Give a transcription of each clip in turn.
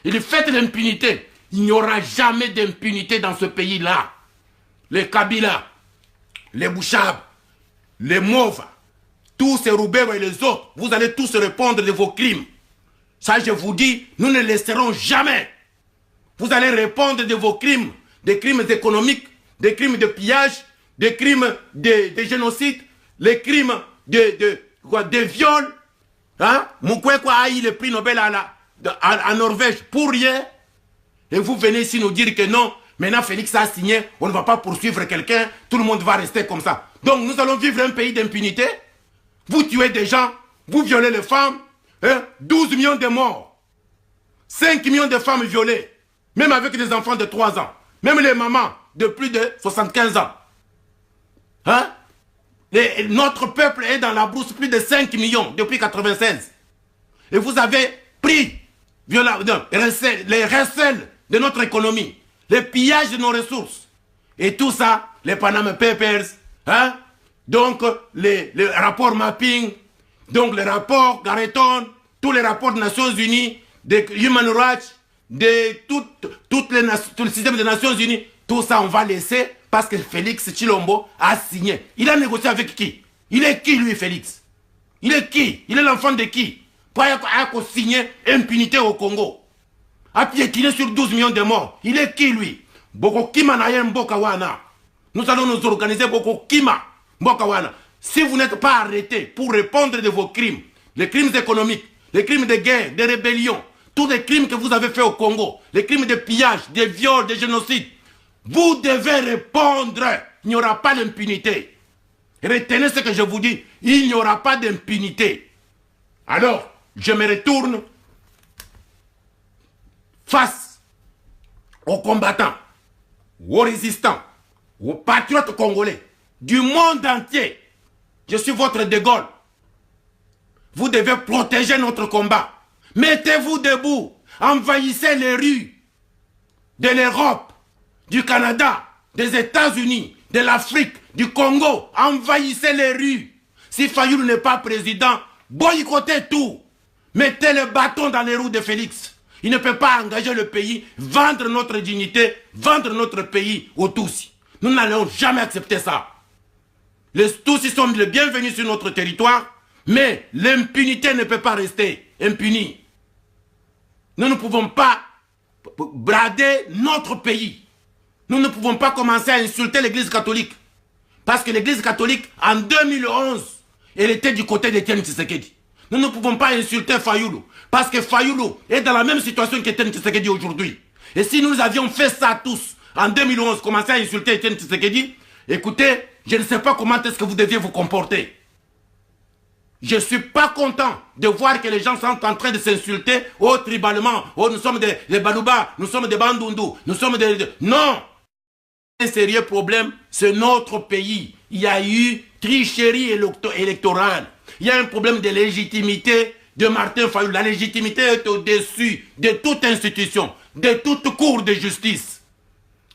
Il fait l'impunité. Il n'y aura jamais d'impunité dans ce pays-là. Les Kabila, les Bouchab, les Mova, tous ces Roubaix et les autres, vous allez tous répondre de vos crimes. Ça, je vous dis, nous ne laisserons jamais. Vous allez répondre de vos crimes, des crimes économiques, des crimes de pillage, des crimes de génocide, les crimes de viol. Hein? Mukwege a eu le prix Nobel en Norvège pour rien. Et vous venez ici nous dire que non, maintenant Félix a signé, on ne va pas poursuivre quelqu'un, tout le monde va rester comme ça. Donc nous allons vivre un pays d'impunité. Vous tuez des gens, vous violez les femmes, hein? 12 millions de morts, 5 millions de femmes violées, même avec des enfants de 3 ans, même les mamans de plus de 75 ans. Hein? Notre peuple est dans la brousse, plus de 5 millions depuis 1996. Et vous avez pris les recels de notre économie, le pillage de nos ressources. Et tout ça, les Panama Papers, hein? Donc les rapports mapping, donc les rapports Garreton, tous les rapports des Nations Unies, de Human Rights, de tout le système des Nations Unies, tout ça on va laisser parce que Félix Tshilombo a signé. Il a négocié avec qui? Il est qui lui, Félix? Il est qui? Il est l'enfant de qui? Pour avoir signé impunité au Congo, a piétiné sur 12 millions de morts. Il est qui lui? Boko Kima na Mboka wana. Nous allons nous organiser Boko Kima Mboka wana. Si vous n'êtes pas arrêtés pour répondre de vos crimes, les crimes économiques, les crimes de guerre, de rébellion, tous les crimes que vous avez faits au Congo, les crimes de pillage, de viol, de génocide, vous devez répondre. Il n'y aura pas d'impunité. Retenez ce que je vous dis, il n'y aura pas d'impunité. Alors, je me retourne face aux combattants, aux résistants, aux patriotes congolais du monde entier. Je suis votre De Gaulle. Vous devez protéger notre combat. Mettez-vous debout. Envahissez les rues de l'Europe, du Canada, des États-Unis, de l'Afrique, du Congo. Envahissez les rues. Si Fayoulou n'est pas président, boycottez tout. Mettez le bâton dans les roues de Félix. Il ne peut pas engager le pays, vendre notre dignité, vendre notre pays aux Tutsis. Nous n'allons jamais accepter ça. Les Tutsis sont les bienvenus sur notre territoire, mais l'impunité ne peut pas rester impunie. Nous ne pouvons pas brader notre pays. Nous ne pouvons pas commencer à insulter l'Église catholique. Parce que l'Église catholique, en 2011, elle était du côté d'Étienne Tshisekedi. Nous ne pouvons pas insulter Fayoulou. Parce que Fayoulou est dans la même situation qu'Étienne Tshisekedi aujourd'hui. Et si nous avions fait ça tous, en 2011, commencer à insulter Étienne Tshisekedi, écoutez, je ne sais pas comment est-ce que vous deviez vous comporter. Je ne suis pas content de voir que les gens sont en train de s'insulter au tribalement. Oh, nous sommes des Balouba, nous sommes des Bandundu, nous sommes des... Non! Un sérieux problème, c'est notre pays. Il y a eu tricherie électorale. Il y a un problème de légitimité de Martin Fayoulou. La légitimité est au-dessus de toute institution, de toute cour de justice.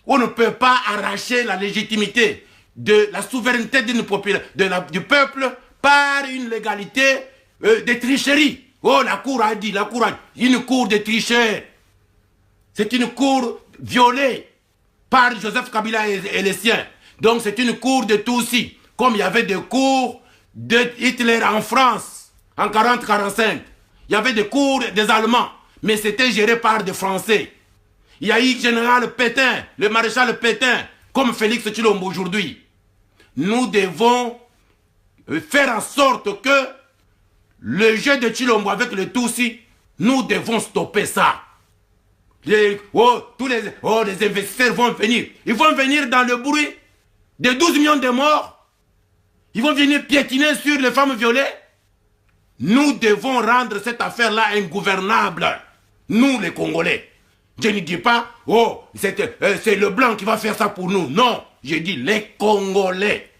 On ne peut pas arracher la légitimité de la souveraineté du peuple par une légalité de tricherie. Oh, la cour a dit, une cour de tricheurs. C'est une cour violée par Joseph Kabila et les siens. Donc c'est une cour de Tutsis, comme il y avait des cours de Hitler en France, en 40-45. Il y avait des cours des Allemands, mais c'était géré par des Français. Il y a eu le général Pétain, le maréchal Pétain, comme Félix Tshilombo aujourd'hui. Nous devons faire en sorte que le jeu de Tshilombo avec les Tutsis, nous devons stopper ça. Les investisseurs vont venir. Ils vont venir dans le bruit de 12 millions de morts. Ils vont venir piétiner sur les femmes violées. Nous devons rendre cette affaire-là ingouvernable. Nous, les Congolais. Je ne dis pas, oh, c'est le blanc qui va faire ça pour nous. Non, je dis les Congolais.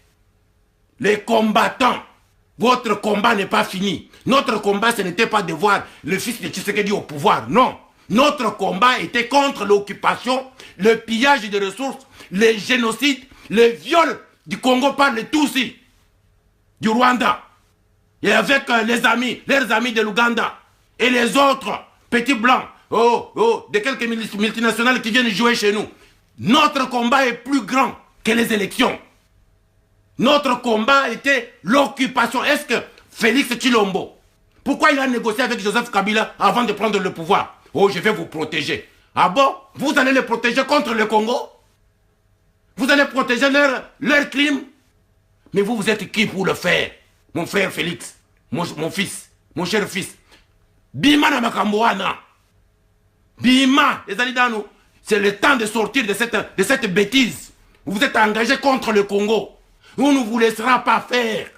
Les combattants. Votre combat n'est pas fini. Notre combat, ce n'était pas de voir le fils de Tshisekedi au pouvoir. Non. Notre combat était contre l'occupation, le pillage des ressources, les génocides, les viols du Congo par les Tutsis, du Rwanda. Et avec leurs amis de l'Ouganda et les autres petits blancs de quelques multinationales qui viennent jouer chez nous. Notre combat est plus grand que les élections. Notre combat était l'occupation. Est-ce que Félix Tshilombo, pourquoi il a négocié avec Joseph Kabila avant de prendre le pouvoir? Oh, je vais vous protéger. Ah bon? Vous allez les protéger contre le Congo? Vous allez protéger leurs crimes? Mais vous êtes qui pour le faire? Mon frère Félix, mon fils, mon cher fils. Bima na makamboana. Bima, les Alidano, c'est le temps de sortir de cette bêtise. Vous êtes engagé contre le Congo. On ne vous laissera pas faire.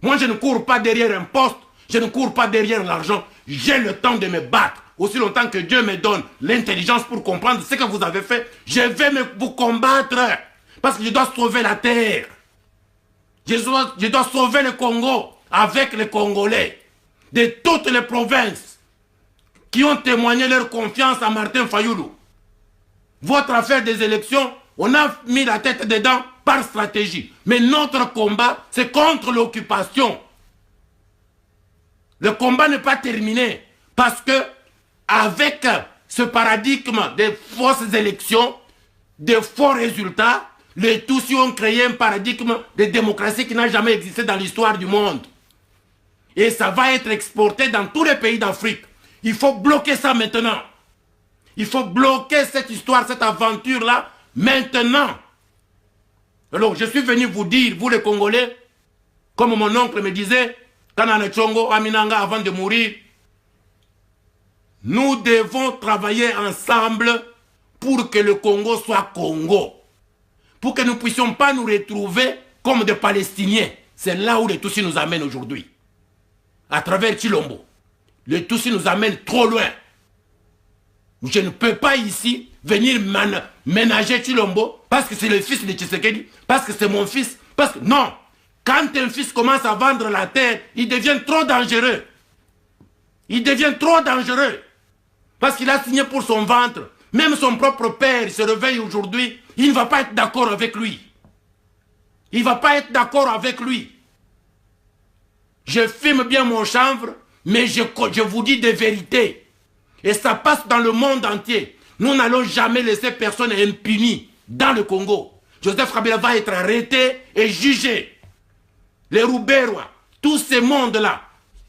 Moi, je ne cours pas derrière un poste. Je ne cours pas derrière l'argent. J'ai le temps de me battre. Aussi longtemps que Dieu me donne l'intelligence pour comprendre ce que vous avez fait, je vais vous combattre. Parce que je dois sauver la terre. Je dois sauver le Congo avec les Congolais de toutes les provinces qui ont témoigné leur confiance à Martin Fayulu. Votre affaire des élections, on a mis la tête dedans par stratégie. Mais notre combat, c'est contre l'occupation. Le combat n'est pas terminé parce que avec ce paradigme des fausses élections, des faux résultats, les Tutsis ont créé un paradigme de démocratie qui n'a jamais existé dans l'histoire du monde. Et ça va être exporté dans tous les pays d'Afrique. Il faut bloquer ça maintenant. Il faut bloquer cette histoire, cette aventure-là, maintenant. Alors, je suis venu vous dire, vous les Congolais, comme mon oncle me disait, Kanane Tchongo, Aminanga, avant de mourir, nous devons travailler ensemble pour que le Congo soit Congo. Pour que nous ne puissions pas nous retrouver comme des Palestiniens. C'est là où les Tutsis nous amènent aujourd'hui. À travers Tshilombo. Les Tutsis nous amènent trop loin. Je ne peux pas ici venir ménager Tshilombo parce que c'est le fils de Tshisekedi, parce que c'est mon fils, parce que... Non. Quand un fils commence à vendre la terre, il devient trop dangereux. Il devient trop dangereux. Parce qu'il a signé pour son ventre. Même son propre père, il se réveille aujourd'hui, il ne va pas être d'accord avec lui. Il ne va pas être d'accord avec lui. Je fume bien mon chanvre, mais je vous dis des vérités. Et ça passe dans le monde entier. Nous n'allons jamais laisser personne impuni dans le Congo. Joseph Kabila va être arrêté et jugé. Les Rouberwa, tous ces mondes-là,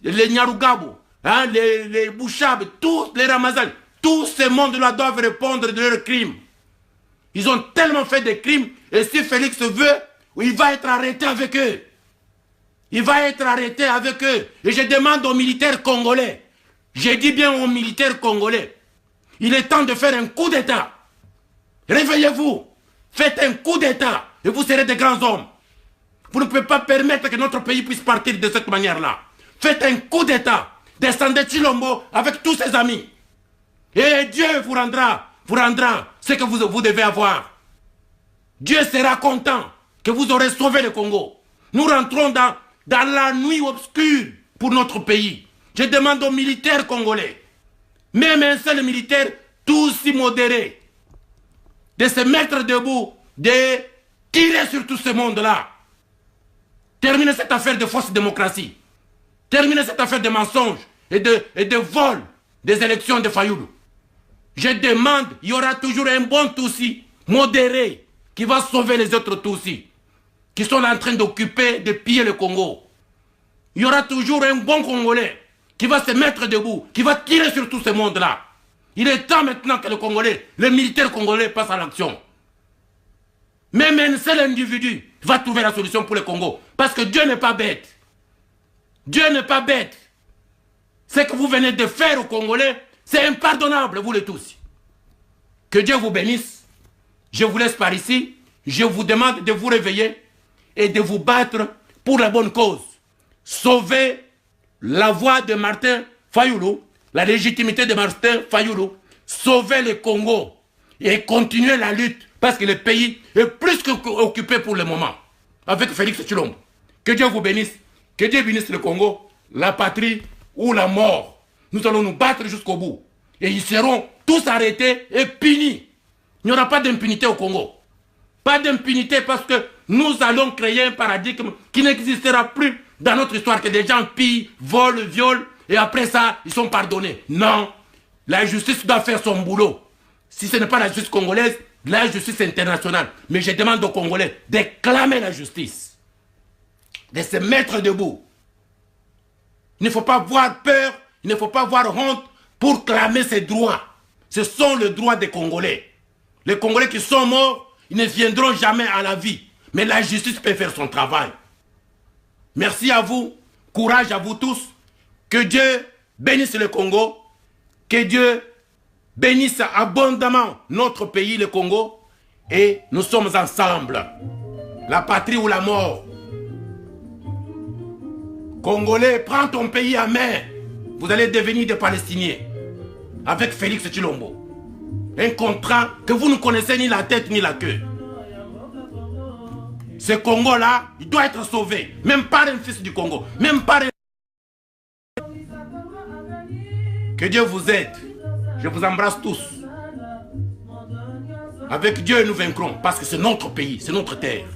les Nyarugabo, hein, les Bouchab, tous les Ramazan, tous ces mondes-là doivent répondre de leurs crimes. Ils ont tellement fait des crimes, et si Félix veut, il va être arrêté avec eux. Il va être arrêté avec eux. Et je demande aux militaires congolais, je dis bien aux militaires congolais, il est temps de faire un coup d'État. Réveillez-vous, faites un coup d'État, et vous serez des grands hommes. Vous ne pouvez pas permettre que notre pays puisse partir de cette manière-là. Faites un coup d'État. Descendez Tshilombo avec tous ses amis. Et Dieu vous rendra ce que vous devez avoir. Dieu sera content que vous aurez sauvé le Congo. Nous rentrons dans la nuit obscure pour notre pays. Je demande aux militaires congolais, même un seul militaire, tous si modérés, de se mettre debout, de tirer sur tout ce monde-là. Terminez cette affaire de fausse démocratie. Terminez cette affaire de mensonges et de vol des élections de Fayulu. Je demande, il y aura toujours un bon Tutsi modéré qui va sauver les autres Tutsis qui sont en train d'occuper, de piller le Congo. Il y aura toujours un bon Congolais qui va se mettre debout, qui va tirer sur tout ce monde-là. Il est temps maintenant que les militaires congolais passent à l'action. Même un seul individu va trouver la solution pour le Congo. Parce que Dieu n'est pas bête. Dieu n'est pas bête. Ce que vous venez de faire aux Congolais, c'est impardonnable, vous les tous. Que Dieu vous bénisse. Je vous laisse par ici. Je vous demande de vous réveiller et de vous battre pour la bonne cause. Sauver la voix de Martin Fayulu, la légitimité de Martin Fayulu. Sauver le Congo et continuer la lutte. Parce que le pays est plus qu'occupé pour le moment. Avec Félix Tshilombo. Que Dieu vous bénisse. Que Dieu bénisse le Congo, la patrie ou la mort. Nous allons nous battre jusqu'au bout. Et ils seront tous arrêtés et punis. Il n'y aura pas d'impunité au Congo. Pas d'impunité parce que nous allons créer un paradigme qui n'existera plus dans notre histoire. Que des gens pillent, volent, violent et après ça, ils sont pardonnés. Non. La justice doit faire son boulot. Si ce n'est pas la justice congolaise, la justice internationale. Mais je demande aux Congolais de clamer la justice, de se mettre debout. Il ne faut pas avoir peur, il ne faut pas avoir honte pour clamer ses droits. Ce sont les droits des Congolais. Les Congolais qui sont morts, ils ne viendront jamais à la vie. Mais la justice peut faire son travail. Merci à vous, courage à vous tous. Que Dieu bénisse le Congo. Que Dieu bénisse abondamment notre pays, le Congo. Et nous sommes ensemble. La patrie ou la mort. Congolais, prends ton pays à main. Vous allez devenir des Palestiniens. Avec Félix Tshilombo. Un contrat que vous ne connaissez ni la tête ni la queue. Ce Congo-là, il doit être sauvé. Même par un fils du Congo. Même par un... Que Dieu vous aide. Je vous embrasse tous. Avec Dieu, nous vaincrons. Parce que c'est notre pays, c'est notre terre.